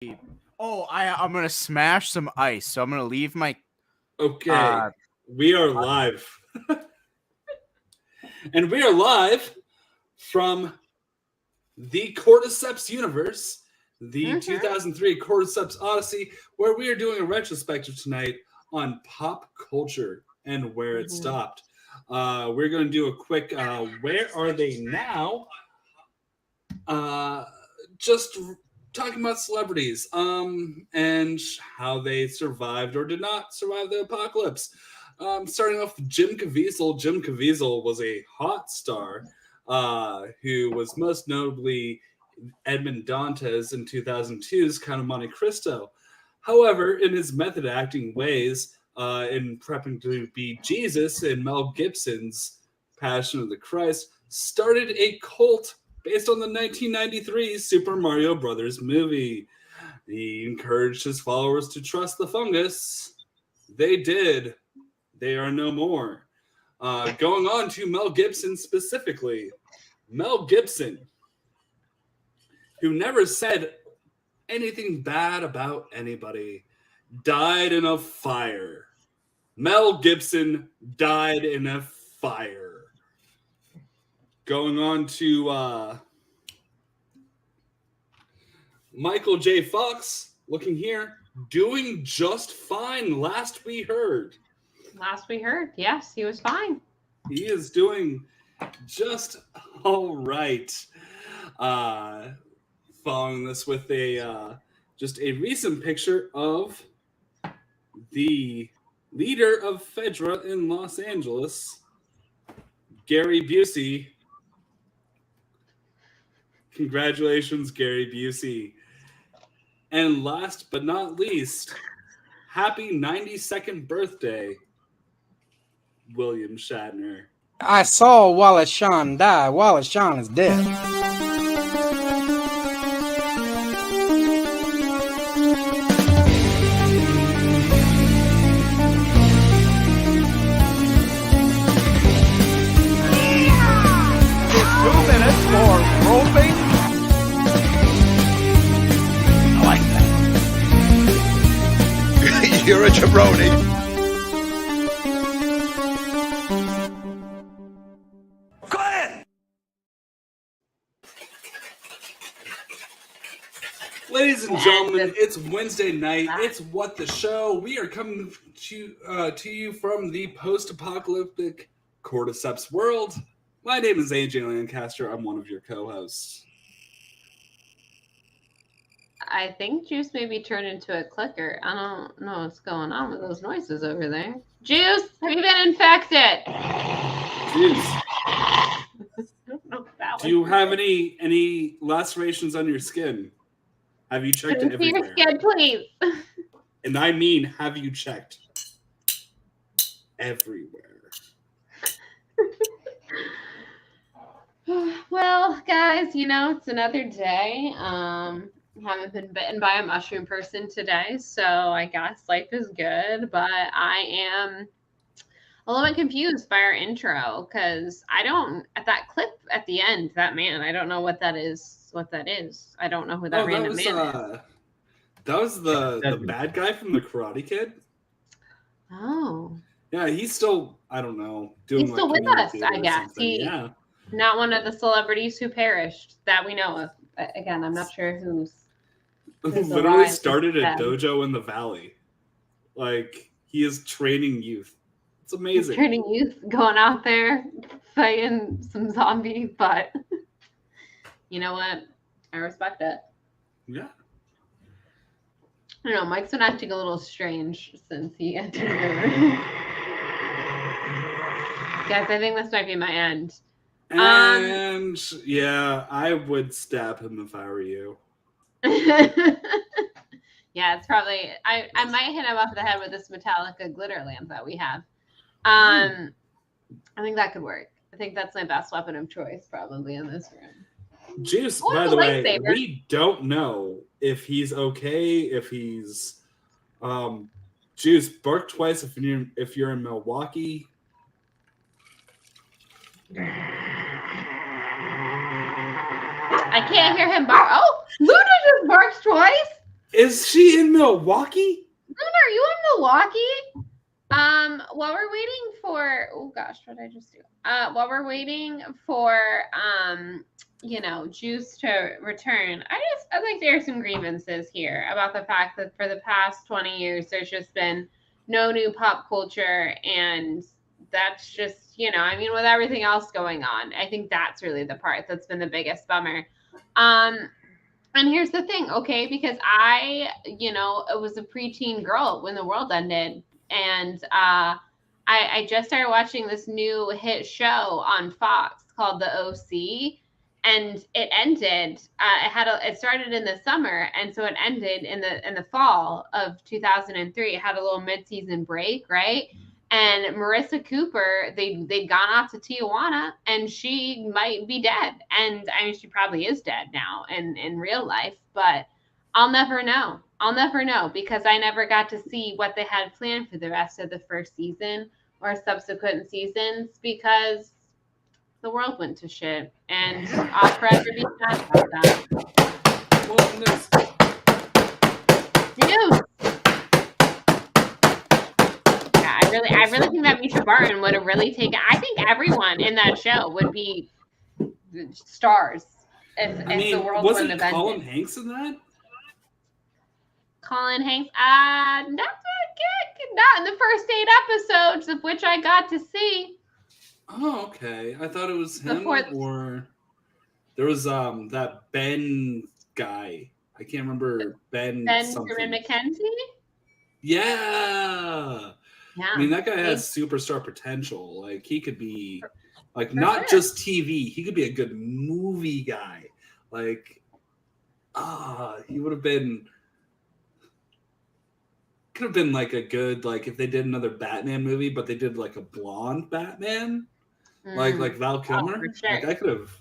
I'm gonna smash some ice. So I'm gonna leave my. Okay, we are live, and we are live from the Cordyceps universe, the 2003 Cordyceps Odyssey, where we are doing a retrospective tonight on pop culture and where it stopped. We're going to do a quick "Where Are They Now?" Just talking about celebrities and how they survived or did not survive the apocalypse. Starting off with Jim Caviezel. Jim Caviezel was a hot star who was most notably Edmond Dantes in 2002's Count of Monte Cristo. However, in his method acting ways, in prepping to be Jesus in Mel Gibson's Passion of the Christ, started a cult based on the 1993 Super Mario Brothers movie. He encouraged his followers to trust the fungus. They did. They are no more. Going on to Mel Gibson specifically. Mel Gibson, who never said anything bad about anybody, died in a fire. Mel Gibson died in a fire. Going on to Michael J. Fox, looking here, doing just fine last we heard. Yes, he was fine. He is doing just all right. Following this with just a recent picture of the leader of Fedra in Los Angeles, Gary Busey. Congratulations, Gary Busey. And last but not least, happy 92nd birthday, William Shatner. I saw Wallace Shawn die. Wallace Shawn is dead. It's 2 minutes for roping. I like that. You're a jabroni. Ladies and gentlemen, it's Wednesday night. It's What the Show. We are coming to you from the post-apocalyptic Cordyceps world. My name is AJ Lancaster. I'm one of your co-hosts. I think Juice maybe turned into a clicker. I don't know what's going on with those noises over there. Juice, have you been infected? Juice, do you have any lacerations on your skin? Have you checked it everywhere? Your skin, please. And I mean, have you checked everywhere? Well, guys, it's another day. Haven't been bitten by a mushroom person today, so I guess life is good. But I am a little bit confused by our intro because at that clip at the end, that man, I don't know what that is. I don't know who that random man is. That was the bad guy from the Karate Kid. Oh. Yeah, he's still, I don't know, he's still with us, I guess. Not one of the celebrities who perished that we know of. Again, I'm not sure who's literally started a dojo in the valley. Like, he is training youth. It's amazing. He's training youth, going out there, fighting some zombies, but you know what? I respect it. Yeah. I don't know. Mike's been acting a little strange since he entered the room. Guys, I think this might be my end. And yeah, I would stab him if I were you. Yeah, it's probably I might hit him off the head with this Metallica glitter lamp that we have. I think that could work. I think that's my best weapon of choice probably in this room. Juice, by the way, we don't know if he's okay, if he's Juice, bark twice if you're in Milwaukee. I can't hear him bark. Oh, Luna just barks twice. Is she in Milwaukee? Are you in Milwaukee? While we're waiting for, oh gosh, what did I just do? While we're waiting for, Juice to return, I'd like to air some grievances here about the fact that for the past 20 years, there's just been no new pop culture, and that's just, with everything else going on, I think that's really the part that's been the biggest bummer. And here's the thing, okay, because I was a preteen girl when the world ended. And I just started watching this new hit show on Fox called The OC, and it ended. It started in the summer, and so it ended in the fall of 2003. It had a little mid-season break, right? And Marissa Cooper, they'd gone off to Tijuana, and she might be dead. And I mean, she probably is dead now in real life, but I'll never know. I'll never know because I never got to see what they had planned for the rest of the first season or subsequent seasons because the world went to shit. And I'll forever be sad about that. Well, News. Yeah, I really think that Misha Barton would have really taken. I think everyone in that show would be stars if the world wouldn't have ended. Wasn't Colin Hanks in that? Colin Hanks, not in the first 8 episodes of which I got to see. Oh, okay. I thought it was him or there was that Ben guy. I can't remember Ben something. McKenzie? Yeah. I mean, that guy has superstar potential. Like he could be like not just TV. He could be a good movie guy. Like he would have been could have been like a good if they did another Batman movie, but they did like a blonde Batman, like Val Kilmer. Sure. Like I could have.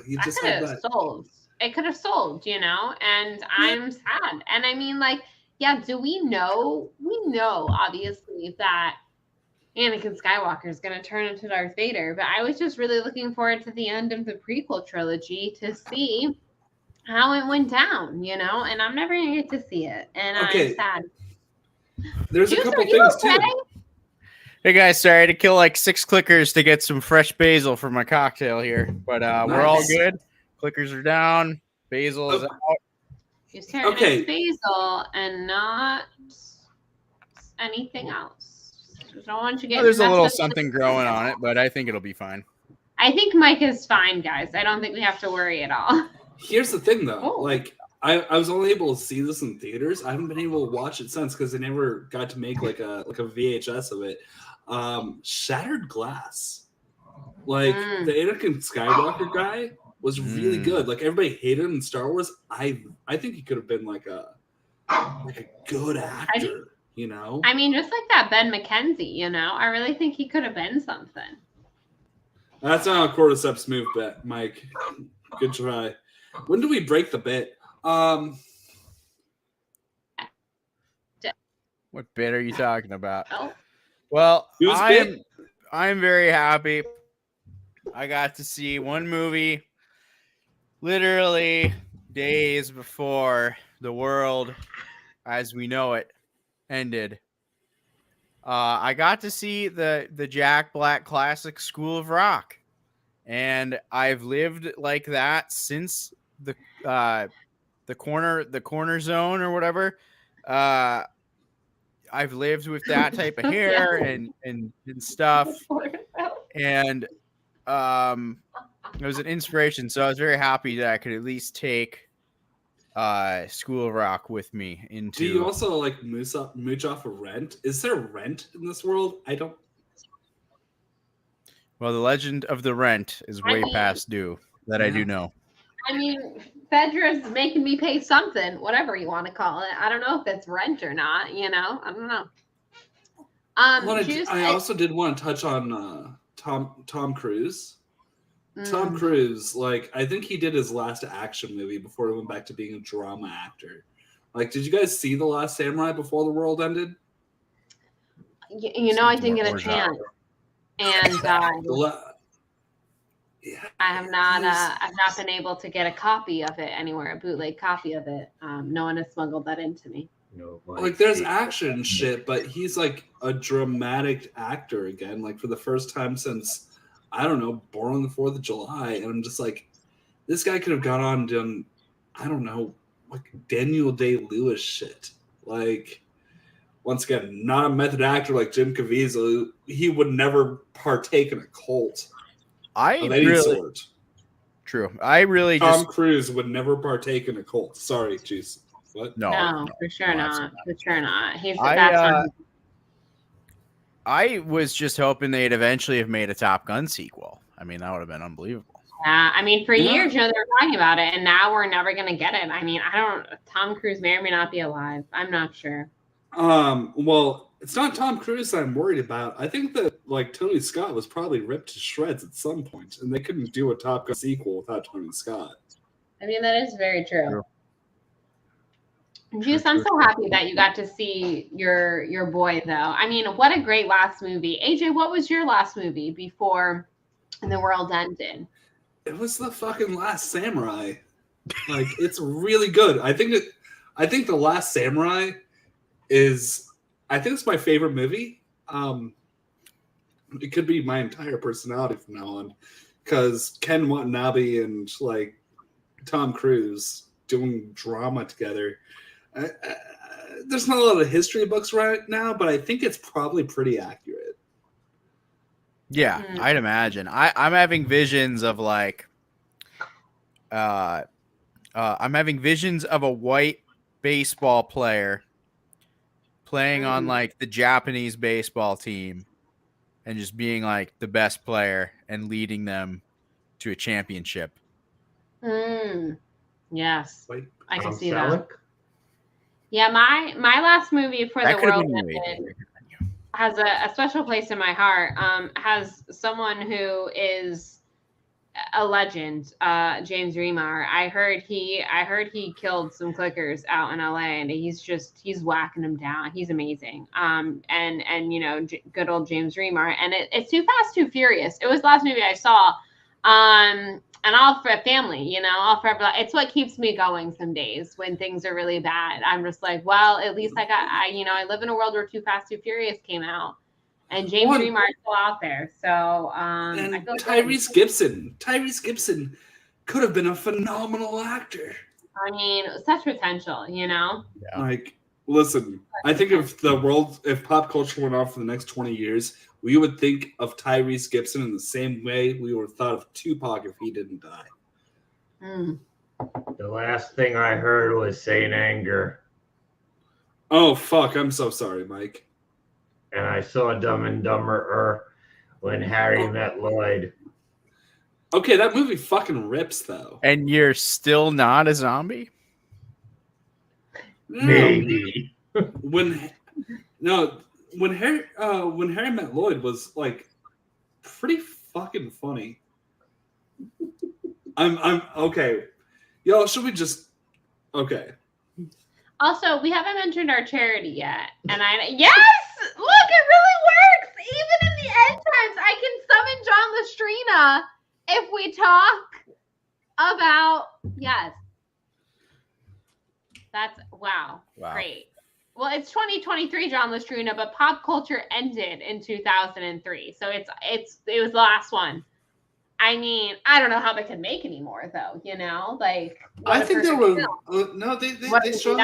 You just had that. Sold. It could have sold, and I'm sad. And I mean, do we know? We know obviously that Anakin Skywalker is going to turn into Darth Vader, but I was just really looking forward to the end of the prequel trilogy to see how it went down, and I'm never going to get to see it, and I'm sad. There's a couple things too. Hey guys, sorry to kill 6 clickers to get some fresh basil for my cocktail here, but we're all good. Clickers are down. Basil is out. Just turn basil and not anything else. Just don't want you getting. There's a little something growing on it, but I think it'll be fine. I think Mike is fine, guys. I don't think we have to worry at all. Here's the thing, though. I was only able to see this in theaters. I haven't been able to watch it since because they never got to make like a VHS of it. Shattered Glass, the Anakin Skywalker guy was really good. Like everybody hated him in Star Wars. I think he could have been like a good actor. I mean, just like that Ben McKenzie. I really think he could have been something. That's not a Cordyceps move, bet, Mike. Good try. When do we break the bit? What bit are you talking about? Oh. Well, I'm very happy. I got to see one movie literally days before the world as we know it ended. I got to see the Jack Black classic School of Rock, and I've lived like that since the corner zone or whatever. I've lived with that type of hair and stuff, and it was an inspiration. So I was very happy that I could at least take School of Rock with me into. Do you also like mooch off of Rent? Is there Rent in this world? I don't. Well, the legend of the Rent is way past due. That I do know. I mean, Fedra's making me pay something, whatever you want to call it. I don't know if that's rent or not. I don't know. I also did want to touch on Tom Cruise. Tom Cruise, I think he did his last action movie before he went back to being a drama actor. Did you guys see The Last Samurai before the world ended? I didn't get a chance. And Yeah. I have not. I've not been able to get a copy of it anywhere, a bootleg copy of it. No one has smuggled that into me. Like there's action and shit, but he's like a dramatic actor again, like for the first time since I don't know, Born on the 4th of July. And I'm just like, this guy could have gone on and done, I don't know, like Daniel Day-Lewis shit. Like, once again, not a method actor like Jim Caviezel. He would never partake in a cult of any sort. True. I really Tom Cruise would never partake in a cult. Sorry, jeez. What? No, for sure not. For sure not. I was just hoping they'd eventually have made a Top Gun sequel. I mean, that would have been unbelievable. I mean, for years, they were talking about it, and now we're never going to get it. I mean, Tom Cruise may or may not be alive. I'm not sure. Well, it's not Tom Cruise I'm worried about. I think that, like, Tony Scott was probably ripped to shreds at some point, and they couldn't do a Top Gun sequel without Tony Scott. I mean, that is very true. Juice, I'm so happy that you got to see your boy, though. I mean, what a great last movie. AJ, what was your last movie before the world ended? It was The fucking Last Samurai. Like, it's really good. I think The Last Samurai it's my favorite movie. It could be my entire personality from now on, because Ken Watanabe and like Tom Cruise doing drama together. There's not a lot of history books right now, but I think it's probably pretty accurate. Yeah, I'd imagine. I'm having visions of like, I'm having visions of a white baseball player playing on like the Japanese baseball team and just being like the best player and leading them to a championship. Yes, Wait, I can see that. Yeah, my last movie for the world ended has a special place in my heart. Has someone who is a legend, James Remar. I heard he killed some clickers out in LA, and he's whacking them down. He's amazing. And you know, good old James Remar. And it's Too Fast, Too Furious. It was the last movie I saw. And all for family, you know, all for everybody. It's what keeps me going some days when things are really bad. I'm just like, well, at least I live in a world where Too Fast, Too Furious came out, and James Remar is still out there. So, and Tyrese Gibson could have been a phenomenal actor. I mean, such potential, you know. Yeah. Like, listen, I think if pop culture went on for the next 20 years, we would think of Tyrese Gibson in the same way we would have thought of Tupac if he didn't die. The last thing I heard was Saint Anger. Oh, fuck. I'm so sorry, Mike. And I saw Dumb and Dumber when Harry met Lloyd. Okay, that movie fucking rips, though. And you're still not a zombie? Maybe. When Harry Met Lloyd was like pretty fucking funny. I'm okay. Yo, should we just okay. Also, we haven't mentioned our charity yet. And yes! Look, it really works! Even in the end times, I can summon John Lustrina if we talk about That's wow. Great. Well, it's 2023, John Lustrina, but pop culture ended in 2003, so it was the last one. I mean, I don't know how they could make any more, though. You know, like I think there were no. They showed.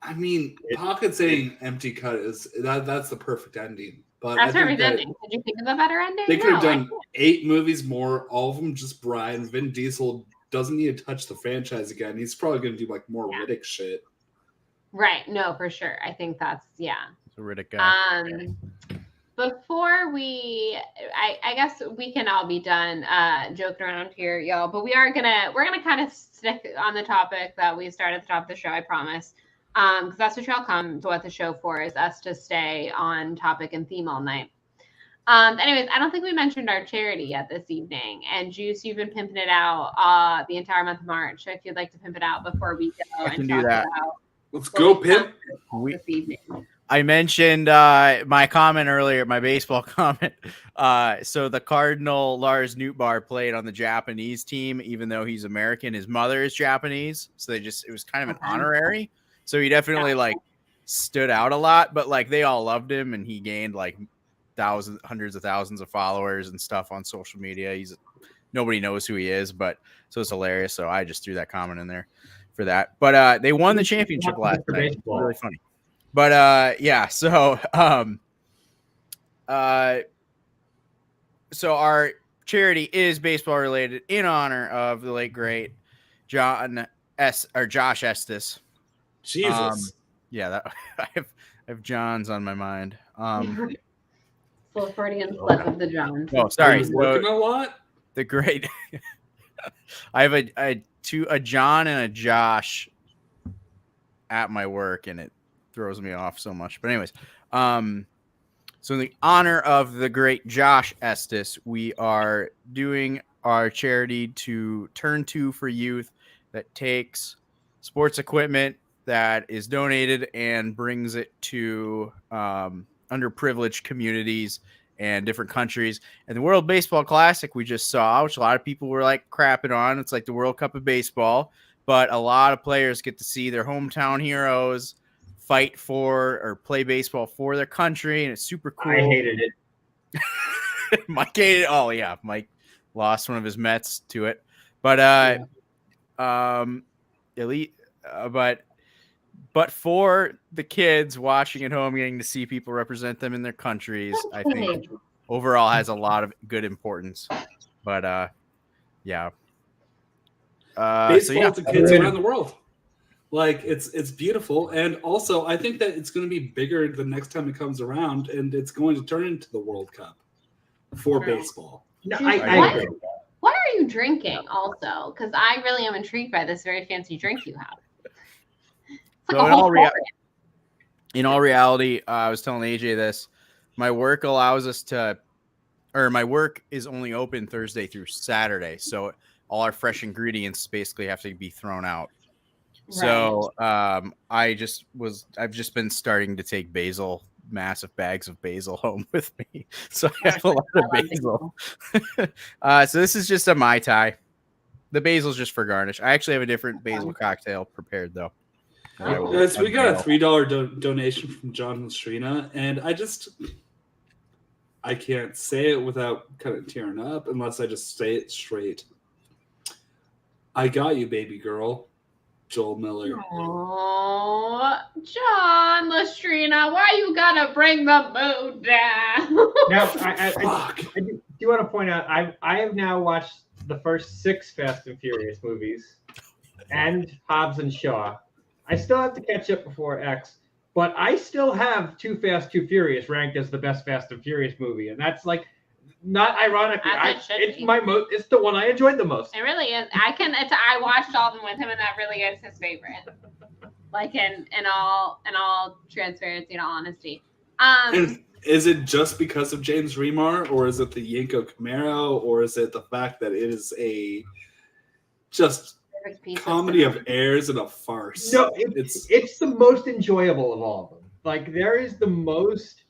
I mean, Pocket saying "empty cut" is that's the perfect ending. But that's perfect ending. Did you think of a better ending? They could have done 8 movies more, all of them just Brian. Vin Diesel doesn't need to touch the franchise again. He's probably going to do like more Riddick shit. Right. No, for sure. I think that's It's a Riddick guy. Before I guess we can all be done joking around here, y'all. But we're gonna kind of stick on the topic that we started at the top of the show. I promise, because that's what y'all come to what the show for, is us to stay on topic and theme all night. Anyways, I don't think we mentioned our charity yet this evening. And Juice, you've been pimping it out the entire month of March. So if you'd like to pimp it out before we go, I can do that. Let's go, pimp. This evening. I mentioned my comment earlier, my baseball comment. So the Cardinal Lars Nootbaar played on the Japanese team, even though he's American. His mother is Japanese, so it was kind of an honorary. So he definitely like stood out a lot, but like they all loved him, and he gained like hundreds of thousands of followers and stuff on social media. Nobody knows who he is, but so it's hilarious. So I just threw that comment in there for that. But they won the championship last night. It's really funny. But yeah, so so our charity is baseball related in honor of the late great Josh Estes. Jesus. Yeah, I have Johns on my mind. Full Freudian slip of the Johns. Oh, Are sorry. you working a lot? The great. I have a John and a Josh at my work, and it throws me off so much. But anyways, so in the honor of the great Josh Estes, we are doing our charity to Turn 2 for Youth that takes sports equipment that is donated and brings it to underprivileged communities and different countries. And the World Baseball Classic we just saw, which a lot of people were like crapping on. It's like the World Cup of baseball, but a lot of players get to see their hometown heroes fight for or play baseball for their country, and it's super cool. I hated it. Mike hated it. Oh yeah, Mike lost one of his Mets to it, but elite, but for the kids watching at home, getting to see people represent them in their countries, I think overall has a lot of good importance. But yeah, baseball to kids around the world. Like it's beautiful, and also I think that it's going to be bigger the next time it comes around, and it's going to turn into the World Cup for baseball. No, What are you drinking also? Because I really am intrigued by this very fancy drink you have. So in all reality, I was telling AJ this. My work allows us to, or my work is only open Thursday through Saturday, so all our fresh ingredients basically have to be thrown out. So I've just been starting to take massive bags of basil home with me. So I have a lot of basil. So this is just a Mai Tai. The basil's just for garnish. I actually have a different basil cocktail prepared though. Guys, we got a $3 donation from John Lastrina, and I can't say it without kind of tearing up unless I just say it straight. I got you, baby girl. Joel Miller. Oh, John Lastrina, why you gotta bring the mood down? Now, I do want to point out, I have now watched the first 6 Fast and Furious movies and Hobbs and Shaw. I still have to catch up before X, but I still have Too Fast, Too Furious ranked as the best Fast and Furious movie, and that's like not ironically. It's the one I enjoyed the most. It really is. I watched all of them with him, and that really is his favorite. Like in all transparency and honesty. And is it just because of James Remar, or is it the Yenko Camaro, or is it the fact that it is a just comedy of errors and a farce? No, it's the most enjoyable of all of them. Like there is the most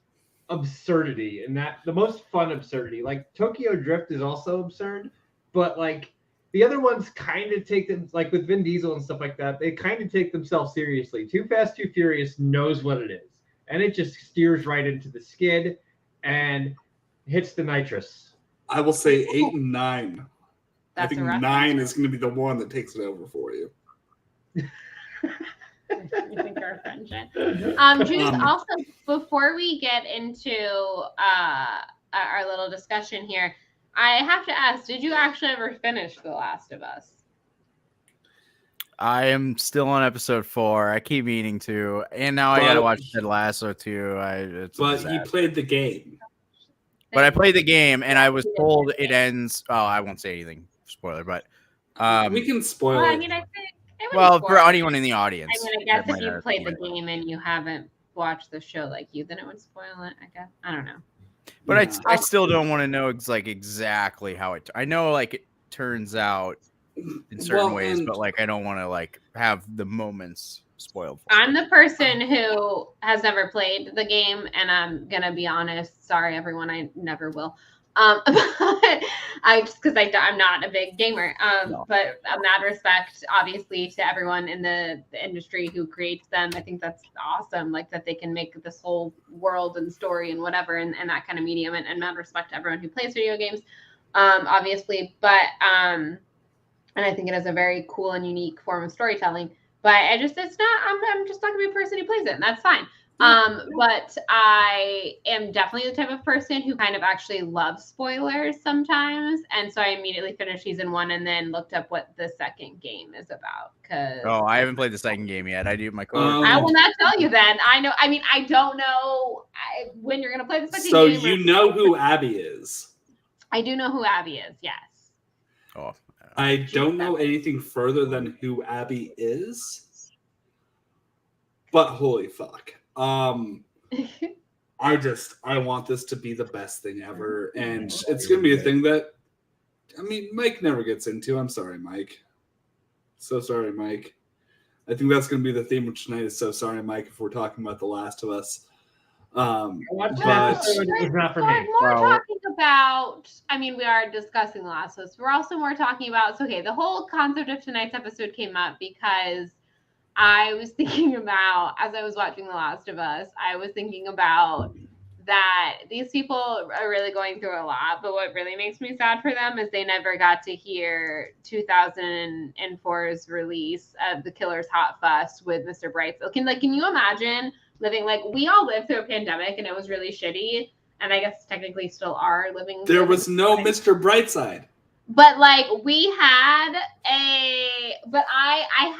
absurdity and the most fun absurdity. Like Tokyo Drift is also absurd, but like the other ones kind of take them, like with Vin Diesel and stuff like that, they kind of take themselves seriously. Too Fast, Too Furious knows what it is, and it just steers right into the skid and hits the nitrous. I will say 8 and 9. That's I think 9 is going to be the one that takes it over for you. You think our friendship. Juice, also, before we get into our little discussion here, I have to ask, did you actually ever finish The Last of Us? I am still on episode 4. I keep meaning to, and now I gotta watch Ted Lasso too. But he played the game. But I played the game, and I was told it ends. Oh, I won't say anything. Spoiler, but we can spoil well, it. I mean, I think for anyone in the audience. I mean, I guess if you played the game and you haven't watched the show like you, then it would spoil it. I guess I don't know. But I still don't want to know exactly how it. I know it turns out in certain ways, but I don't want to have the moments spoiled. I'm the person who has never played the game, and I'm gonna be honest. Sorry, everyone, I never will. But I just because I'm not a big gamer. No. But mad respect, obviously, to everyone in the industry who creates them. I think that's awesome. Like that they can make this whole world and story and whatever, and that kind of medium. And mad respect to everyone who plays video games, obviously. But and I think it is a very cool and unique form of storytelling. But it's not, I'm just not gonna be a person who plays it, and that's fine. But I am definitely the type of person who kind of actually loves spoilers sometimes. And so I immediately finished season 1 and then looked up what the second game is about. Oh, I haven't played the second game yet. I do my I will not tell you then. I don't know when you're gonna play the second So game. you know who Abby is. I do know who Abby is, yes. Oh. I don't know anything further than who Abby is. But holy fuck. I want this to be the best thing ever, and it's gonna be a thing that Mike never gets into. I'm sorry, Mike. So sorry, Mike. I think that's gonna be the theme of tonight. Is so sorry, Mike, if we're talking about The Last of Us. Watched But- that episode, it was not for me. More Well, talking about, we are discussing The Last of Us. We're also more talking about, the whole concept of tonight's episode came up because I was thinking about, as I was watching The Last of Us, I was thinking about that these people are really going through a lot, but what really makes me sad for them is they never got to hear 2004's release of The Killer's Hot Fuss with Mr. Brightside. Can you imagine living, we all lived through a pandemic and it was really shitty, and I guess technically still are living. There was no Mr. Brightside. But we had I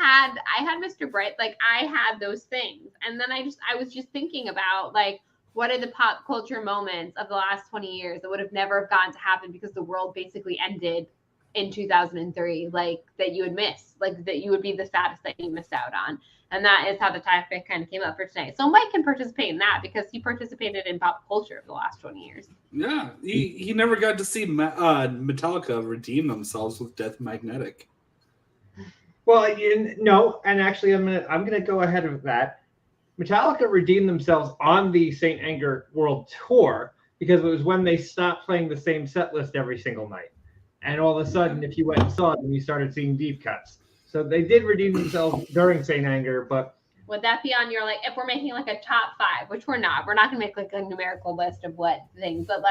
had Mr. Bright, I had those things. And then I was just thinking about what are the pop culture moments of the last 20 years that would have never have gotten to happen because the world basically ended in 2003, that you would miss, that you would be the saddest that you missed out on. And that is how the topic kind of came up for tonight. So Mike can participate in that because he participated in pop culture for the last 20 years. Yeah, he never got to see Metallica redeem themselves with Death Magnetic. Well, no, and actually, I'm gonna go ahead of that. Metallica redeemed themselves on the Saint Anger World Tour because it was when they stopped playing the same set list every single night, and all of a sudden, if you went and saw them, you started seeing deep cuts. So they did redeem themselves during Saint Anger, but would that be on your if we're making a top 5, which we're not gonna make a numerical list of what things, but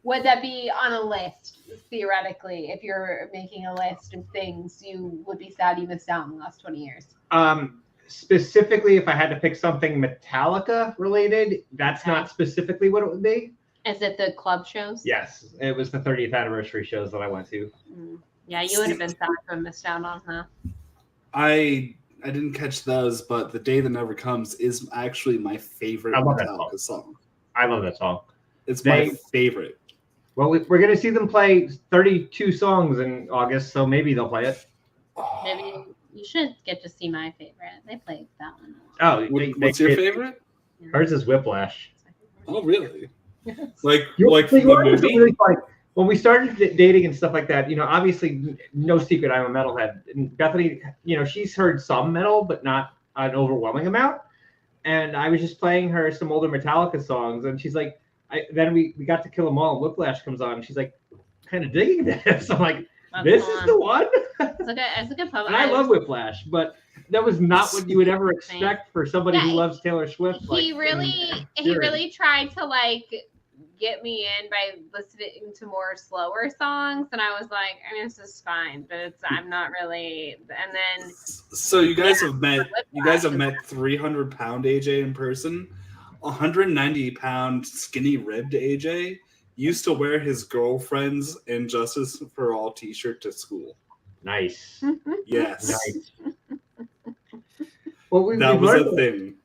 would that be on a list theoretically? If you're making a list of things you would be sad you missed out in the last 20 years. Specifically, if I had to pick something Metallica related, that's not specifically what it would be. Is it the club shows? Yes, it was the 30th anniversary shows that I went to. Yeah, you would have been sad to have missed out on, huh? I didn't catch those, but The Day That Never Comes is actually my favorite I love that Metallica song. I love that song. It's my favorite. Well, we're going to see them play 32 songs in August, so maybe they'll play it. Maybe you should get to see my favorite. They played that one. Oh, What's your favorite? Hers is Whiplash. Oh, really? You the know, movie? really funny. When we started dating and stuff like that, obviously, no secret, I'm a metalhead. And Bethany, she's heard some metal, but not an overwhelming amount. And I was just playing her some older Metallica songs, and she's like, then we got to Kill 'Em All, and Whiplash comes on, and she's like, kind of digging this. I'm like, this is the one? It's a good poem. And I love Whiplash, but that was not what you would ever expect for somebody who loves Taylor Swift. He really tried to get me in by listening to more slower songs, and I was like, this is fine, but I'm not really. And then so you guys have met 300-pound AJ in person. 190-pound skinny ribbed AJ used to wear his girlfriend's Injustice for All t-shirt to school. Nice. Yes. Nice. Well, that was a thing.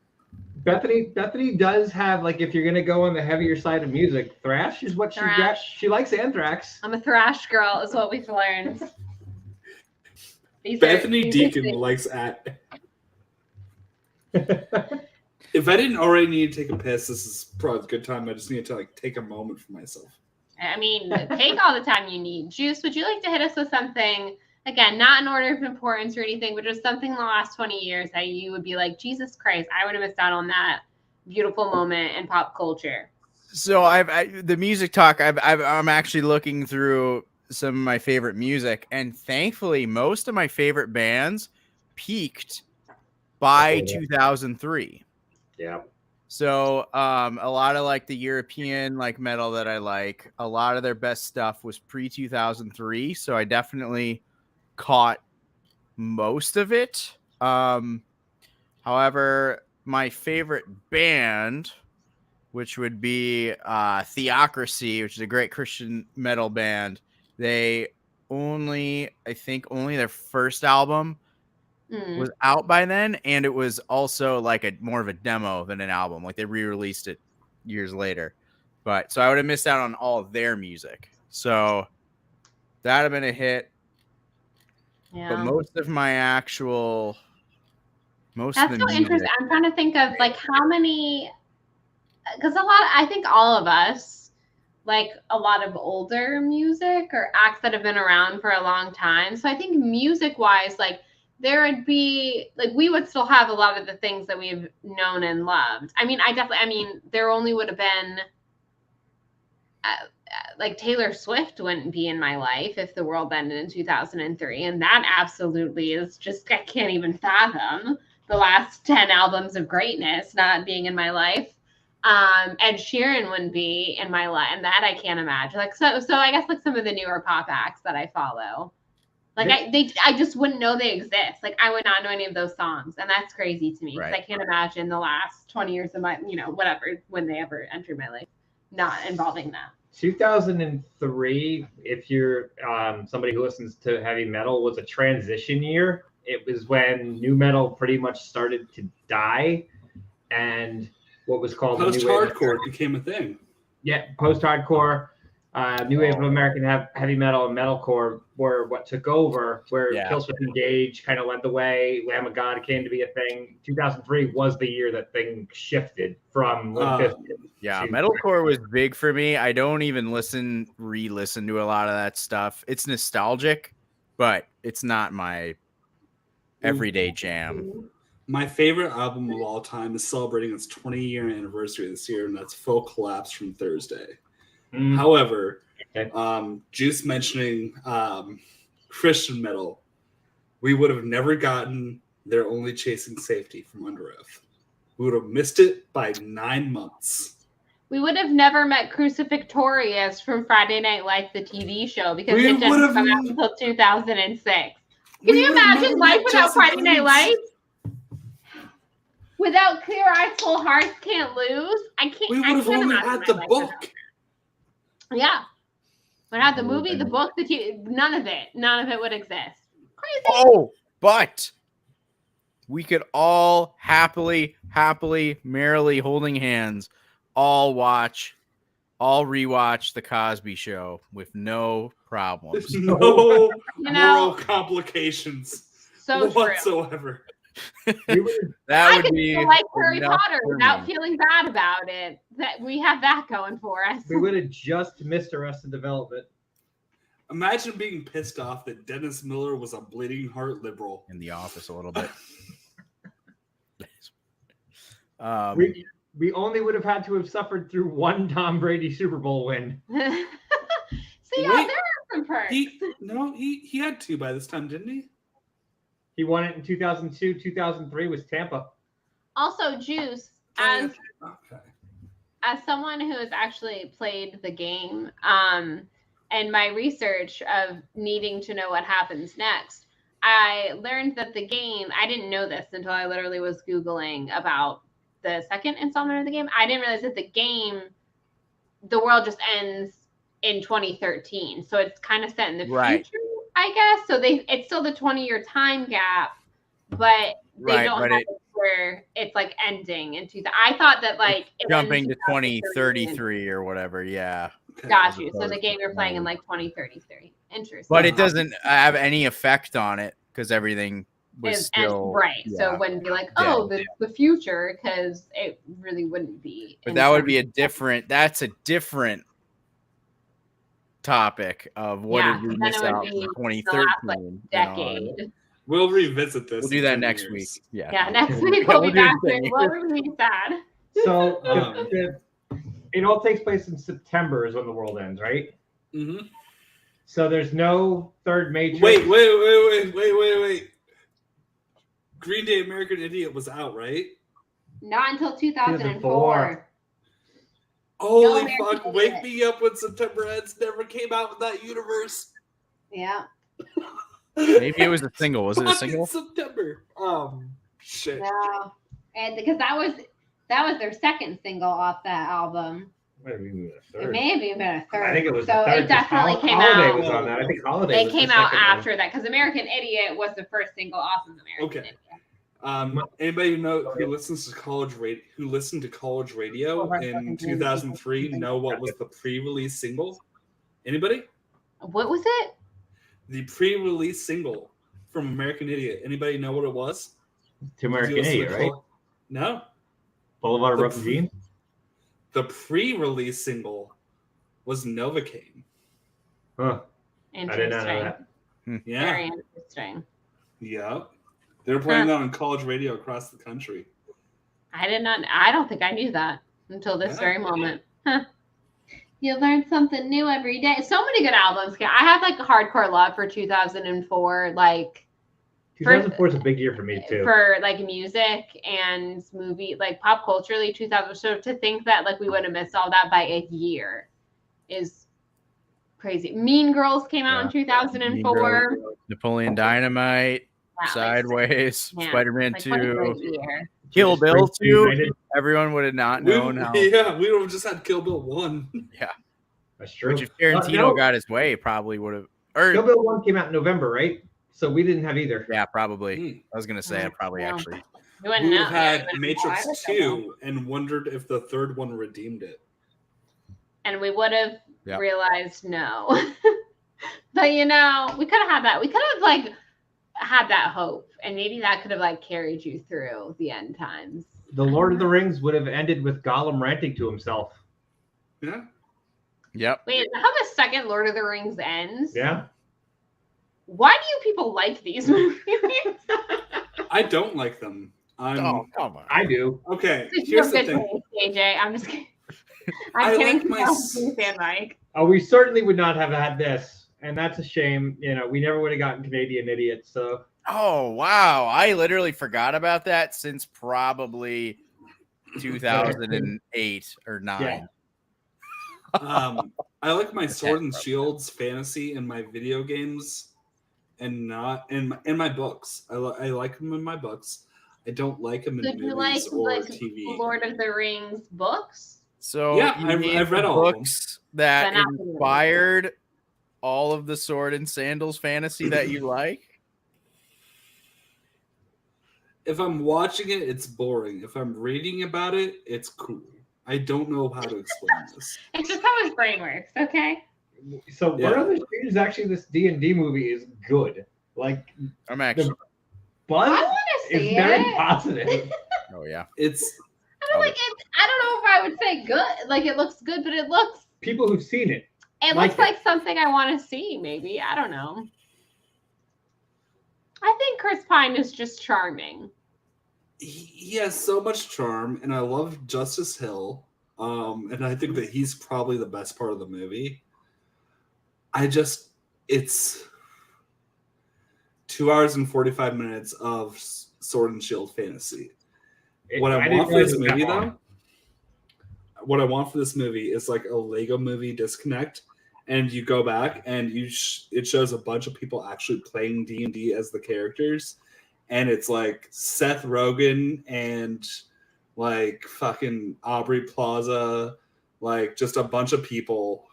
Bethany does have, if you're gonna go on the heavier side of music, thrash is what she got. She likes Anthrax. I'm a thrash girl, is what we've learned. Bethany Deacon likes at. If I didn't already need to take a piss, this is probably a good time. I just need to take a moment for myself. Take all the time you need. Juice, would you like to hit us with something again, not in order of importance or anything, but just something in the last 20 years that you would be like, Jesus Christ, I would have missed out on that beautiful moment in pop culture. So the music talk. I'm actually looking through some of my favorite music, and thankfully, most of my favorite bands peaked by 2003. Yeah. So a lot of like the European like metal that I like, a lot of their best stuff was pre 2003. So I definitely caught most of it. However, my favorite band, which would be Theocracy, which is a great Christian metal band, I think only their first album was out by then, and it was also like more of a demo than an album. Like they re-released it years later. But so I would have missed out on all of their music. So that'd have been a hit. Yeah. But most of That's the so music, interesting. I'm trying to think of like how many, because I think all of us like a lot of older music or acts that have been around for a long time. So I think music wise, like there would be like we would still have a lot of the things that we've known and loved. I mean, there only would have been like Taylor Swift wouldn't be in my life if the world ended in 2003, and that absolutely is just I can't even fathom the last 10 albums of greatness not being in my life. Ed Sheeran wouldn't be in my life, and that I can't imagine. Like so I guess like some of the newer pop acts that I follow. Like I just wouldn't know they exist. Like I would not know any of those songs, and that's crazy to me because Right. I can't imagine the last 20 years of my, whatever when they ever entered my life, not involving that. 2003, if you're somebody who listens to heavy metal, was a transition year. It was when new metal pretty much started to die, and what was called post-hardcore became a thing. Yeah, post-hardcore, new wave of American heavy metal and metalcore were what took over, where Killswitch Engage kind of led the way. Lamb of God came to be a thing. 2003 was the year that thing shifted from Limp Bizkit. Yeah, metalcore was big for me. I don't even re-listen to a lot of that stuff. It's nostalgic, but it's not my everyday jam. My favorite album of all time is celebrating its 20-year anniversary this year, and that's Full Collapse from Thursday. However, Juice mentioning Christian metal, we would have never gotten They're Only Chasing Safety from Under Oath. We would have missed it by 9 months. We would have never met Crucifixorious from Friday Night Lights, the TV show, because it didn't come out until 2006. Can you imagine life without Friday Night Lights? Without Clear Eyes, Full Hearts Can't Lose? I can't. We would have only had the book. Yeah. Without the movie, the book, the TV, none of it would exist. Crazy. Oh, but we could all happily, merrily holding hands, all rewatch The Cosby Show with no problems. No moral complications whatsoever. That would be like Harry Potter without feeling bad about it. That we have that going for us. We would have just missed Arrested Development. Imagine being pissed off that Dennis Miller was a bleeding heart liberal. In The Office a little bit. We only would have had to have suffered through one Tom Brady Super Bowl win. So yeah, there are some perks. He had two by this time, didn't he? He won it in 2002, 2003 was Tampa. Also, Juice, as someone who has actually played the game, and my research of needing to know what happens next, I learned that the game, I didn't know this until I literally was Googling about the second installment of the game. I didn't realize that the game, the world just ends in 2013. So it's kind of set in the future, I guess. So it's still the 20-year time gap, but they don't have it where it's like ending in 2000. I thought that like jumping to 2033 or whatever. Yeah. Got you. So the game you're playing in like 2033. Interesting. But it doesn't have any effect on it because everything was still right. Yeah. So it wouldn't be like, the future, because it really wouldn't be. But that would be that's a different topic of what Yeah, did we then miss it would out be in the 2013. last, like, you know? decade. We'll revisit this. We'll do in that 10 next years. week. Yeah. Yeah, next week Yeah, we'll be we'll do it back. in 10 What were we sad? So Um, it all takes place in September is when the world ends, right? Mhm. So there's no third Matrix. Wait. Green Day American Idiot was out, right? Not until 2004. 2004. Holy American fuck, Idiot. Wake Me Up When September Ends never came out in that universe. Yeah. Maybe it was a single. Was it a Fucking single? September. Shit. No. And because that was their second single off that album. Might have even been a It third. may have even been a third. I think it was so the third. it definitely came Holiday out. was on that. I think Holiday. It was came the out second one. after that because American Idiot was the first single off of American Okay. Idiot. Anybody know who listens to who listened to college radio in 2003 know what was the pre-release single? Anybody? What was it? The pre-release single from American Idiot. Anybody know what it was? To Did you American listen to Idiot, right? No. Boulevard of The Broken Jeans. The pre-release single was Novocaine. Huh. I Interesting. did not know that. Yeah. Very interesting. Yeah. They were playing that on college radio across the country. I don't think I knew that until this Yeah. very moment. Huh. You learn something new every day. So many good albums. I have like a hardcore love for 2004, like 2004 is a big year for me too. for like music and movie, like pop culturally 2000. So to think that like we would have missed all that by a year is crazy. Mean Girls came out in 2004. Napoleon Dynamite, Wow, Sideways, yeah, Spider-Man like, what a 2, great year. Kill Bill Judas Priest 2. United. Everyone would have not known how. We would have just had Kill Bill 1. That's true. Which if Tarantino No, got his way, probably would have. Kill Or Bill 1 came out in November, right? So we didn't have either. yeah, probably. Hmm. I was gonna say it probably Yeah. actually. You wouldn't We know. would have had Yeah, Matrix I don't know. 2 and wondered if the third one redeemed it. And we would have Yeah. realized no. But we could have had that. We could have like had that hope, and maybe that could have like carried you through the end times. The Lord of the Rings would have ended with Gollum ranting to himself. Yeah. Yep. Wait, is that how the second Lord of the Rings ends? Yeah. Why do you people like these movies? I don't like them. Oh, come on. I do. Okay, It's here's your the good thing. taste, AJ. I'm just kidding. I I'm kidding. like my Fan Mike. Oh, we certainly would not have had this. And that's a shame. We never would have gotten Canadian Idiots. So Oh wow. I literally forgot about that since probably 2008 or 9. Yeah. I like my Sword and probably. Shields fantasy in my video games and not in my books. I like them in my books. I don't like them in Did you like movies or like TV. Lord of the Rings books? So Yeah, you I've mean read the all of them. books that But not the movies. inspired all of the sword and sandals fantasy that you like. If I'm watching it, it's boring. If I'm reading about it, it's cool. I don't know how to explain this. It's just how his brain works, okay? So Yeah. one of the things actually this D&D movie is good. Like I'm actually. buzz I want to is see very it. positive. Oh yeah. It's I don't like it. I don't know if I would say good. Like it looks good, but it looks People who've seen it. It Like looks like something I want to see, maybe. I don't know. I think Chris Pine is just charming. he has so much charm, and I love Justice Hill. And I think that he's probably the best part of the movie. It's 2 hours and 45 minutes of Sword and Shield fantasy. What I didn't want for realize this it was that movie, long. though, what I want for this movie is like a Lego movie disconnect, and you go back and it shows a bunch of people actually playing D&D as the characters, and it's like Seth Rogen and like fucking Aubrey Plaza, like just a bunch of people.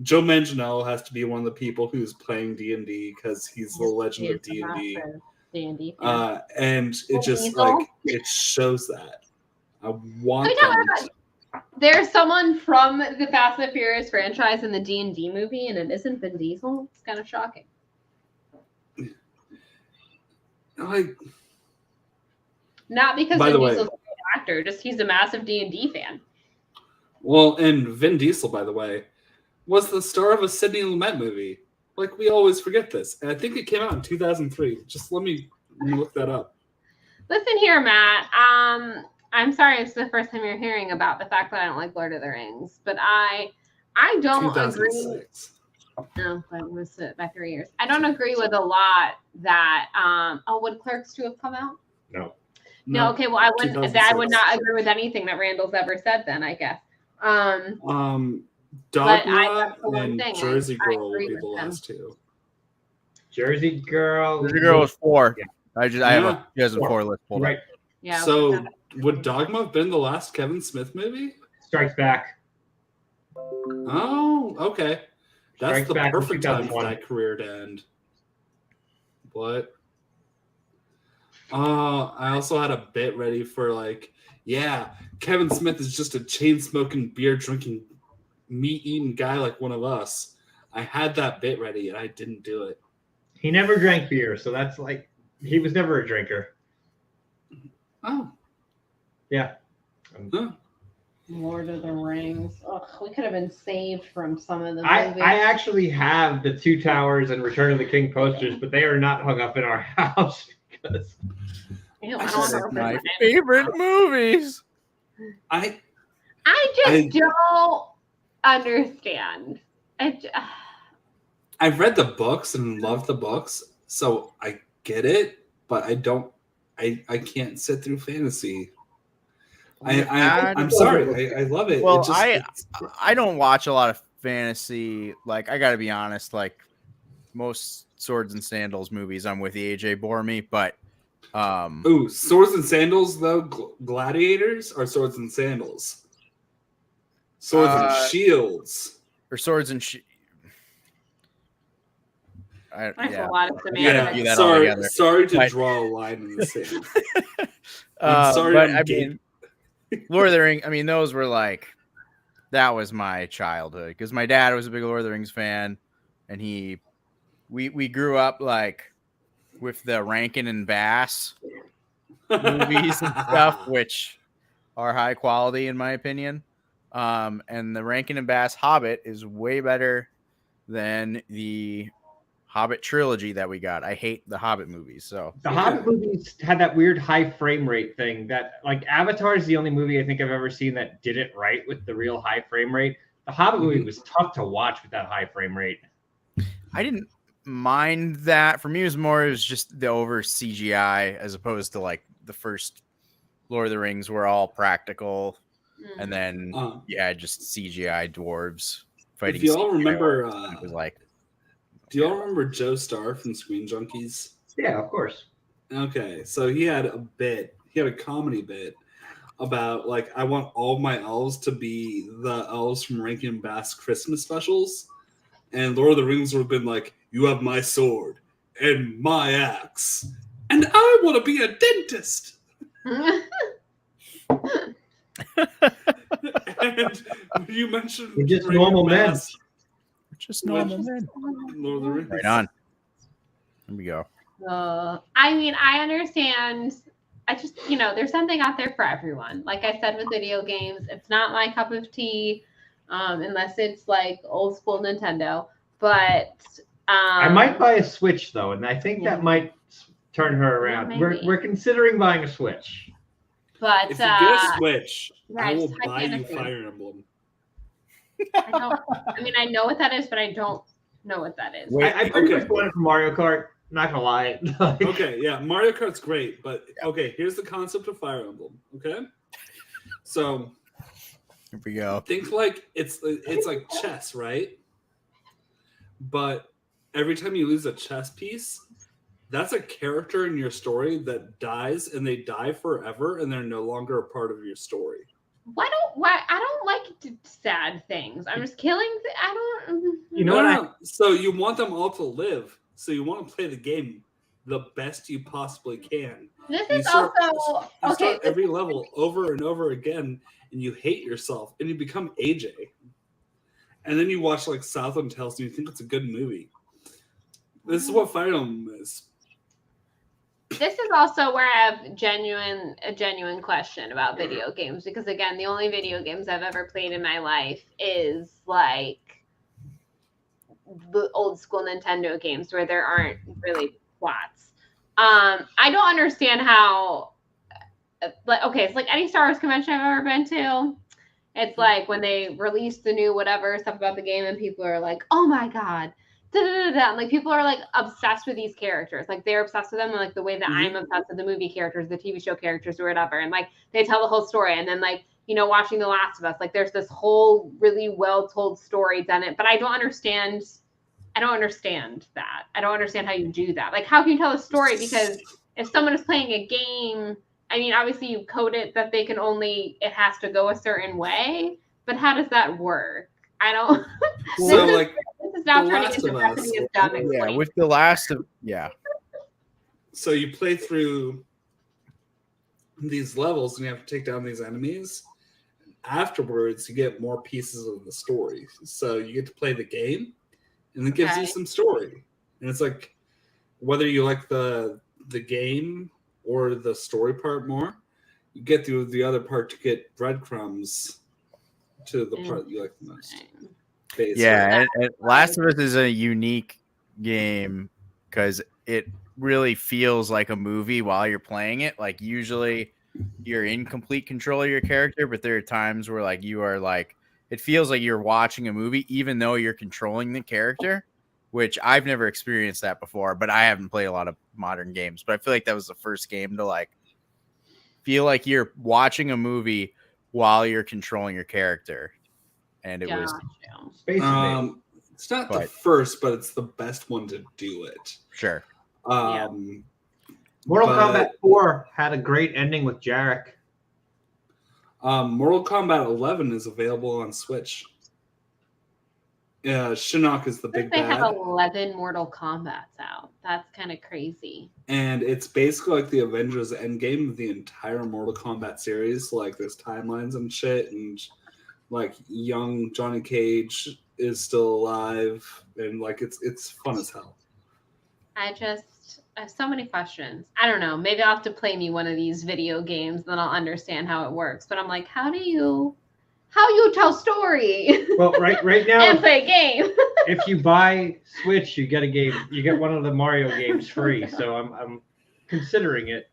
Joe Manganiello has to be one of the people who's playing D&D because he's the legend of D&D. D&D. And it just Diesel? like it shows that. I want Can we talk them about There's someone from the Fast and Furious franchise in the D&D movie, and it isn't Vin Diesel. It's kind of shocking. like Not because By Vin the way- Diesel's a great actor, just he's a massive D&D fan. well, and Vin Diesel, by the way, was the star of a Sidney Lumet movie. Like, we always forget this. And I think it came out in 2003. Just let me look that up. Listen here, Matt. I'm sorry it's the first time you're hearing about the fact that I don't like Lord of the Rings, but I don't agree. 2006. No, that was by 3 years. I don't agree with a lot that. Would Clerks 2 have come out? No. Okay. Well, I would 2006. not agree with anything that Randall's ever said. Then I guess. Dogma the one and thing, Jersey I Girl will agree be with the them. last two. Jersey Girl. Jersey Girl was 4. Yeah. I have a 2004 list pulled up. Right. Yeah. So would Dogma have been the last Kevin Smith movie? Strikes Back. Oh, okay. That's Strikes the Back in perfect time for 2001. that career to end. What? I also had a bit ready for Kevin Smith is just a chain-smoking, beer-drinking, meat-eating guy like one of us. I had that bit ready, and I didn't do it. He never drank beer, so that's he was never a drinker. Oh. Yeah. Huh. Lord of the Rings. Ugh, we could have been saved from some of the I movies. actually have the Two Towers and Return of the King posters, but they are not hung up in our house because Ew, I I don't just- want to My represent it. favorite movies. I don't understand. I've read the books and loved the books, so I get it, but I don't. I can't sit through fantasy. I'm sorry. I love it. Well, It's I don't watch a lot of fantasy. Like, I got to be honest. Like, most Swords and Sandals movies, I'm with the AJ bore me. But ooh, Swords and Sandals though. Gladiators or Swords and Sandals? Swords and Shields. or Swords and There's yeah. a lot of do semantics. that all together. Sorry to But- draw a line in the sand. I'm sorry. But I'm I gay. mean, Lord of the Rings. I mean, those were that was my childhood because my dad was a big Lord of the Rings fan, and we grew up with the Rankin and Bass movies and stuff, which are high quality in my opinion. And the Rankin and Bass Hobbit is way better than the Hobbit trilogy that we got. I hate the Hobbit movies. So the Hobbit movies had that weird high frame rate thing that Avatar is the only movie I think I've ever seen that did it right with the real high frame rate. The Hobbit movie was tough to watch with that high frame rate. I didn't mind that. For me, it was just the over CGI as opposed to the first Lord of the Rings were all practical, and then just CGI dwarves fighting. If y'all CGI remember, orcs, it was do y'all remember Joe Starr from Screen Junkies? Yeah, of course. Okay, so he had a comedy bit about I want all my elves to be the elves from Rankin and Bass Christmas specials, and Lord of the Rings would have been you have my sword and my axe, and I want to be a dentist. And you mentioned We're just Rankin normal and men. Bass, just normal men. Lord of the Rings. Right on. Here we go. I mean, I understand. I just, there's something out there for everyone. Like I said with video games, it's not my cup of tea, unless it's old school Nintendo. But I might buy a Switch though, and I think that might turn her around. maybe. We're considering buying a Switch. But If you get a Switch, I just will high buy you fantasy. Fire Emblem. I know what that is, but I don't know what that is. Wait, I pretty okay. much want it for Mario Kart. Not gonna lie. Okay, yeah, Mario Kart's great, but okay, here's the concept of Fire Emblem. Okay, so Here we go. think it's like chess, right? But every time you lose a chess piece, that's a character in your story that dies, and they die forever, and they're no longer a part of your story. Why I don't like sad things. I'm just killing. I don't. You know what? No. So you want them all to live. So you want to play the game the best you possibly can. This You is start- also You okay. start every level over and over again, and you hate yourself, and you become AJ. And then you watch Southland Tales, and you think it's a good movie. This is what Fire Emblem is. This is also where I have a genuine question about video games, because again, the only video games I've ever played in my life is the old school Nintendo games where there aren't really plots. I don't understand how. Like, okay, it's like any Star Wars convention I've ever been to. It's like when they release the new whatever stuff about the game, and people are like, "Oh my god!" Da, da, da, da. Like people are like obsessed with these characters. Like they're obsessed with them, like the way that I'm obsessed with the movie characters, the TV show characters, or whatever. And like they tell the whole story, and then like watching The Last of Us, like there's this whole really well told story done it. But I don't understand. I don't understand that. I don't understand how you do that. Like how can you tell a story? Because if someone is playing a game, I mean, obviously you code it that it has to go a certain way, but how does that work? I don't. So like, this is now The turning Last into of Us. Bethany is dumb Yeah, explaining. with The Last of so you play through these levels and you have to take down these enemies. Afterwards, you get more pieces of the story. So you get to play the game, and it gives you some story. And it's like whether you like the game or the story part more, you get through the other part to get breadcrumbs to the part you like the most. Basically. Yeah, and Last of Us is a unique game because it really feels like a movie while you're playing it. Like usually you're in complete control of your character, but there are times where like you are like it feels like you're watching a movie even though you're controlling the character, which I've never experienced that before, but I haven't played a lot of modern games. But I feel like that was the first game to like feel like you're watching a movie while you're controlling your character. And it was Space Invaders. It's not the first, but it's the best one to do it. Sure. Mortal but- Kombat 4 had a great ending with Jarek. Mortal Kombat 11 is available on Switch. Yeah, Shinnok is the big They have bad. 11 Mortal Kombats out. That's kind of crazy. And it's basically like the Avengers Endgame of the entire Mortal Kombat series. Like there's timelines and shit, and like young Johnny Cage is still alive, and like it's fun as hell. I have so many questions. I don't know. Maybe I'll have to play me one of these video games, then I'll understand how it works. But I'm like, how you tell story? Well, right now, and play a game. if you buy Switch, you get a game. You get one of the Mario games free. So I'm considering it.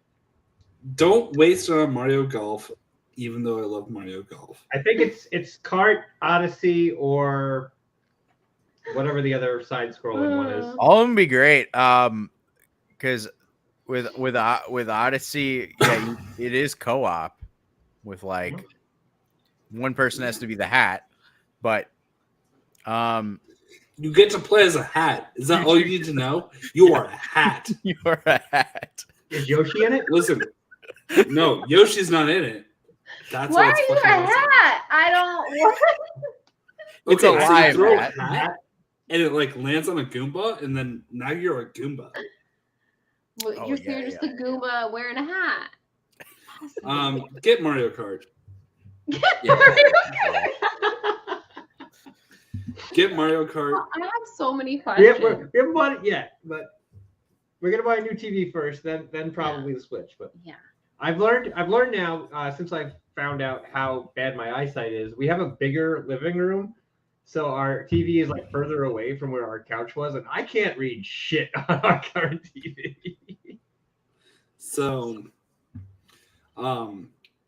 Don't waste it on Mario Golf, even though I love Mario Golf. I think it's Kart, Odyssey, or whatever the other side-scrolling one is. All of them be great. Because with Odyssey, yeah, it is co-op with like one person has to be the hat, but you get to play as a hat. Is that all you need to know? You are a hat. You're a hat. Is Yoshi in it? Listen, no, Yoshi's not in it. That's Why why are it's you a fucking awesome. hat? I don't. What? It's a so you live throw hat. a hat, and it like lands on a Goomba, and then now you're a Goomba. Well, Oh, you're yeah, just a Goomba wearing a hat. Get Mario Kart. Get Mario Kart. I have so many We questions. haven't bought it yet, but we're gonna buy a new TV first, then probably the Switch. But Yeah. I've learned now since I've found out how bad my eyesight is. We have a bigger living room, so our TV is like further away from where our couch was, and I can't read shit on our current TV. So,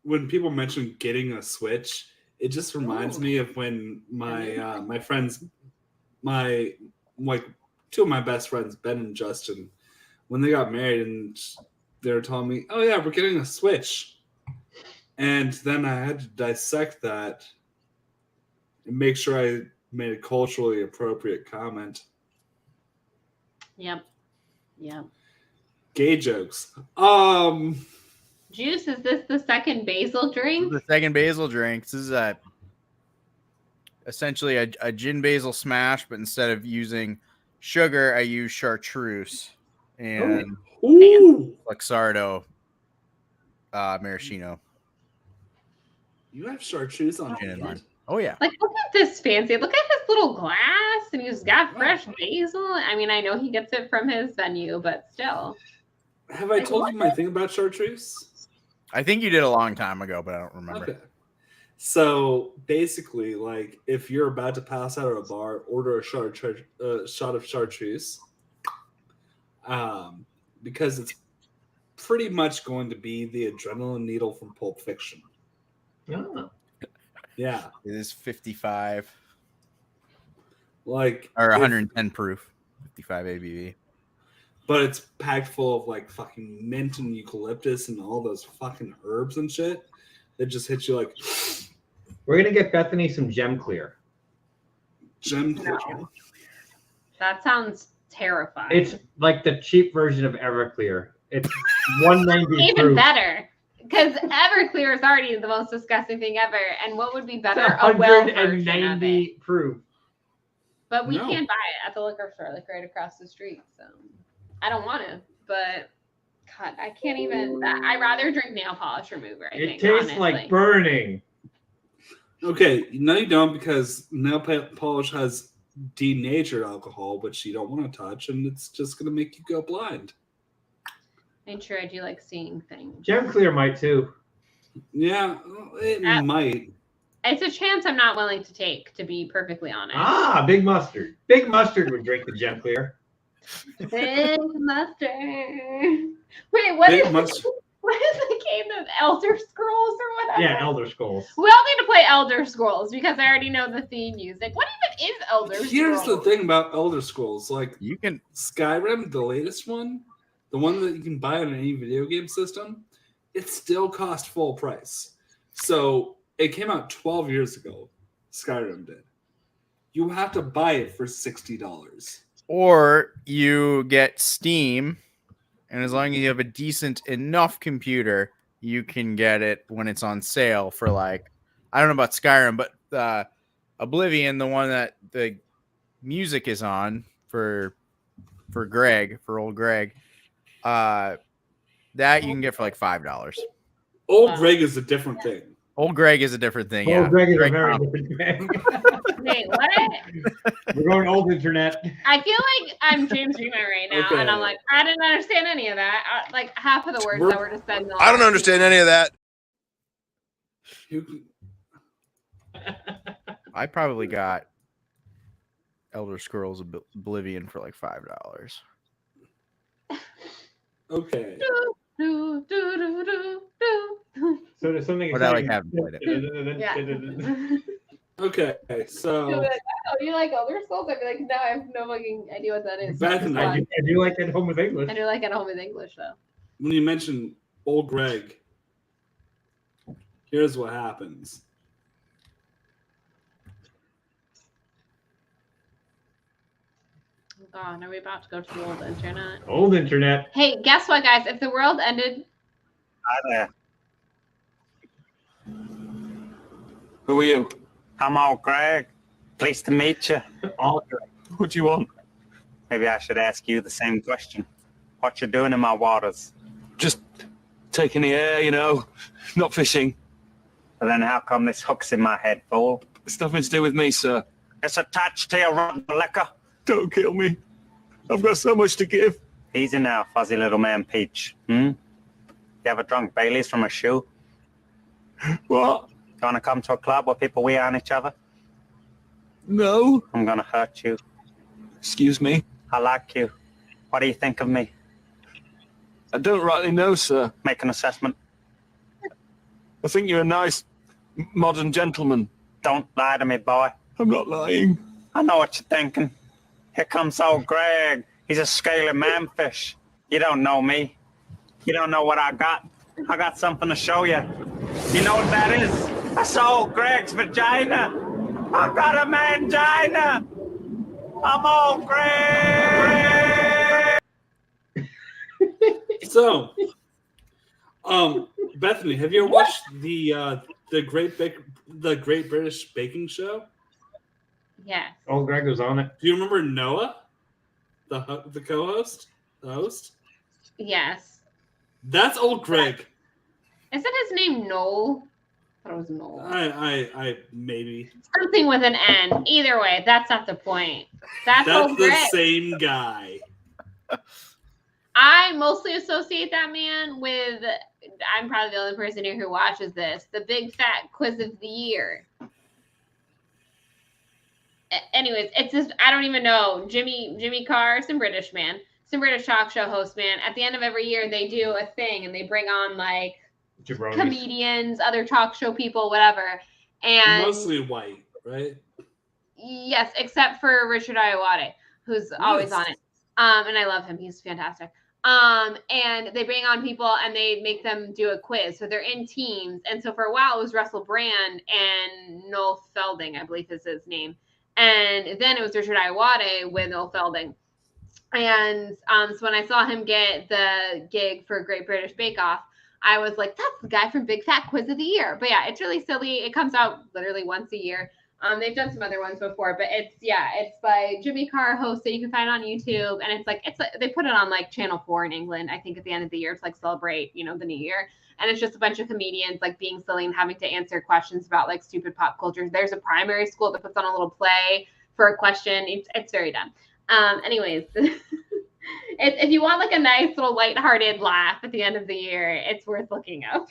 when people mention getting a Switch, it just reminds me of when my friends, two of my best friends, Ben and Justin, when they got married, and they were telling me, "Oh yeah, we're getting a Switch," and then I had to dissect that and make sure I made a culturally appropriate comment. Yep. Gay jokes. Juice, is this the second basil drink? The second basil drink. This is essentially a gin basil smash, but instead of using sugar, I use chartreuse and Ooh, Luxardo maraschino. you have chartreuse on Gin and hand? lime. Oh yeah. Like, look at this fancy. Look at his little glass, and he's got fresh basil. I mean, I know he gets it from his venue, but still. Have I told you my thing about chartreuse? I think you did a long time ago, but I don't remember. Okay. So basically, like if you're about to pass out at a bar, order a shot of chartreuse, because it's pretty much going to be the adrenaline needle from Pulp Fiction. Oh. Yeah, It is 55 like or 110 proof, 55 ABV. but it's packed full of like fucking mint and eucalyptus and all those fucking herbs and shit that just hit you like We're gonna get Bethany some Gem Clear. gem. No. That sounds terrifying. It's like the cheap version of Everclear. It's 190 even proof. better. Because Everclear is already the most disgusting thing ever. And what would be It's better? A well version of it. 190 proof. But we No. can't buy it at the liquor store, like right across the street. So I don't want to, but God, I can't even. I'd rather drink nail polish remover. I It think, tastes honestly. like burning. Okay, no, you don't, because nail polish has denatured alcohol, which you don't want to touch, and it's just going to make you go blind. I'm sure I do like seeing things. Gem Clear might too. Yeah, it might. It's a chance I'm not willing to take, to be perfectly honest. Ah, Big Mustard. Big Mustard would drink the Gem Clear. Big mustard. Wait, what Big is mustard. what is the game of Elder Scrolls or whatever? Yeah, Elder Scrolls. We all need to play Elder Scrolls because I already know the theme music. What even is Elder Scrolls? Here's the thing about Elder Scrolls, like You can Skyrim, the latest one, the one that you can buy on any video game system, it still cost full price. So it came out 12 years ago. Skyrim did. You have to buy it for $60. or you get Steam, and as long as you have a decent enough computer, you can get it when it's on sale for like, I don't know about Skyrim, but Oblivion, the one that the music is on for old Greg, that you can get for like $5. Old Greg is a different thing. Old Greg is a different thing. Oh, Yeah, Greg is a Greg very Thompson. different thing. Wait, what? We're going old internet. I feel like I'm James Reamer right now, Okay. and I'm like, I didn't understand any of that. Like half of the words We're- that were just said. in the I don't last understand any of that. I probably got Elder Scrolls Oblivion for like $5. Okay. Do, do, do, do, do. So there's something. But I like exciting. haven't played it. Yeah. Okay. You'll So be like, oh, you like Elder Scrolls? I'd be like, no, I have no fucking idea what that is. Bethany. I do like at home with English. I do like at home with English though. when you mention Old Greg, here's what happens. Oh God, are we about to go to the old internet? Old internet. Hey, guess what, guys? If the world ended, Hi there. Who are you? I'm old Greg. Pleased to meet you. All What do you want? Maybe I should ask you the same question. What you doing in my waters? Just taking the air, you know, not fishing. But then how come this hook's in my head, fool? It's nothing to do with me, sir. It's attached to your rotten liquor. Don't kill me. I've got so much to give. Easy now, fuzzy little man Peach. You ever drunk Baileys from a shoe? What? You want to come to a club where people wee on each other? No. I'm going to hurt you. Excuse me. I like you. What do you think of me? I don't rightly know, sir. Make an assessment. I think you're a nice, modern gentleman. Don't lie to me, boy. I'm not lying. I know what you're thinking. Here comes old Greg. He's a scaly manfish. You don't know me. You don't know what I got. I got something to show you. You know what that is? That's old Greg's vagina. I got a mangina. I'm old Greg. So, Bethany, have you ever watched the Great British Baking Show? yes. Old Greg was on it. Do you remember Noah, the co-host, the host? Yes. That's Old Greg. Isn't his name Noel? I thought it was Noel. I maybe. Something with an N. Either way, that's not the point. That's old the Greg. same guy. I mostly associate that man with I'm probably the only person here who watches this. The big fat quiz of the year. Anyways, it's just, I don't even know. Jimmy Carr, some British talk show host, man. At the end of every year, they do a thing and they bring on like Jabronis. comedians, other talk show people, whatever. And Mostly white, right? yes, except for Richard Iowade, who's always on it. And I love him. He's fantastic. And they bring on people and they make them do a quiz. So they're in teams. And so for a while it was Russell Brand and Noel Felding, I believe is his name. And then it was Richard Iowade with Noel Felding. And so when I saw him get the gig for Great British Bake Off, I was like, that's the guy from Big Fat Quiz of the Year. But yeah, it's really silly. It comes out literally once a year. They've done some other ones before, but it's by Jimmy Carr, host, that you can find on YouTube. And it's like they put it on like Channel 4 in England, I think, at the end of the year to like celebrate, the new year. And it's just a bunch of comedians like being silly and having to answer questions about like stupid pop culture. There's a primary school that puts on a little play for a question. It's very dumb. Anyways, if you want like a nice little lighthearted laugh at the end of the year, it's worth looking up.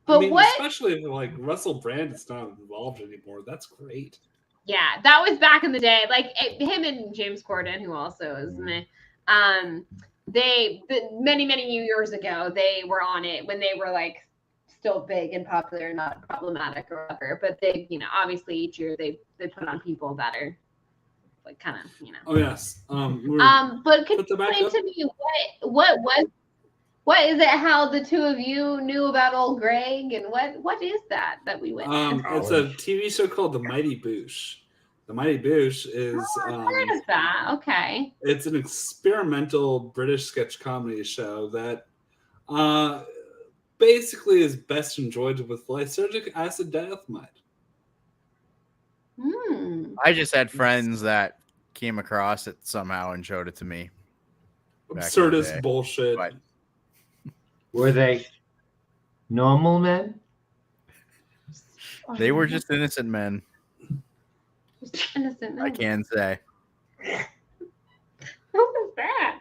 But especially if like Russell Brand is not involved anymore. That's great. Yeah, that was back in the day. Like him and James Corden, who also is many years ago, they were on it when they were like still big and popular, not problematic or whatever. But they, obviously each year they put on people that are like kind of, Oh yes. But can you explain to me what is it? How the two of you knew about old Greg, and what is that we witnessed? It's a TV show called The Mighty Boosh. The Mighty Boosh is. I've heard of that. Okay. It's an experimental British sketch comedy show that basically is best enjoyed with lysergic acid diethylmide. I just had friends that came across it somehow and showed it to me. Absurdist bullshit. But were they normal men? They were just innocent men. Just innocent men. I can say. What was that?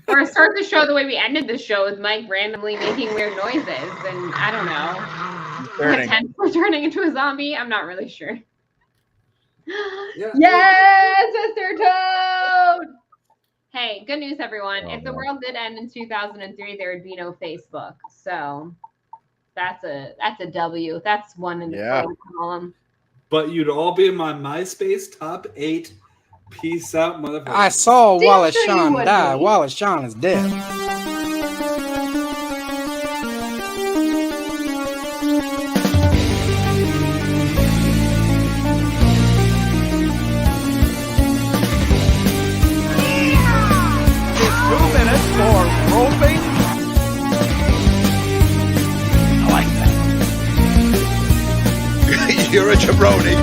Or start the show the way we ended the show with Mike randomly making weird noises, and I don't know. We're turning into a zombie. I'm not really sure. Yeah. Yes, Mr. Toad. Hey, good news, everyone. If the world did end in 2003, there would be no Facebook. So that's a W. That's one in the column. But you'd all be in my MySpace top 8. Peace out, motherfucker. I saw Wallace Shawn die. Wallace Shawn is dead. For roping? I like that. You're a jabroni.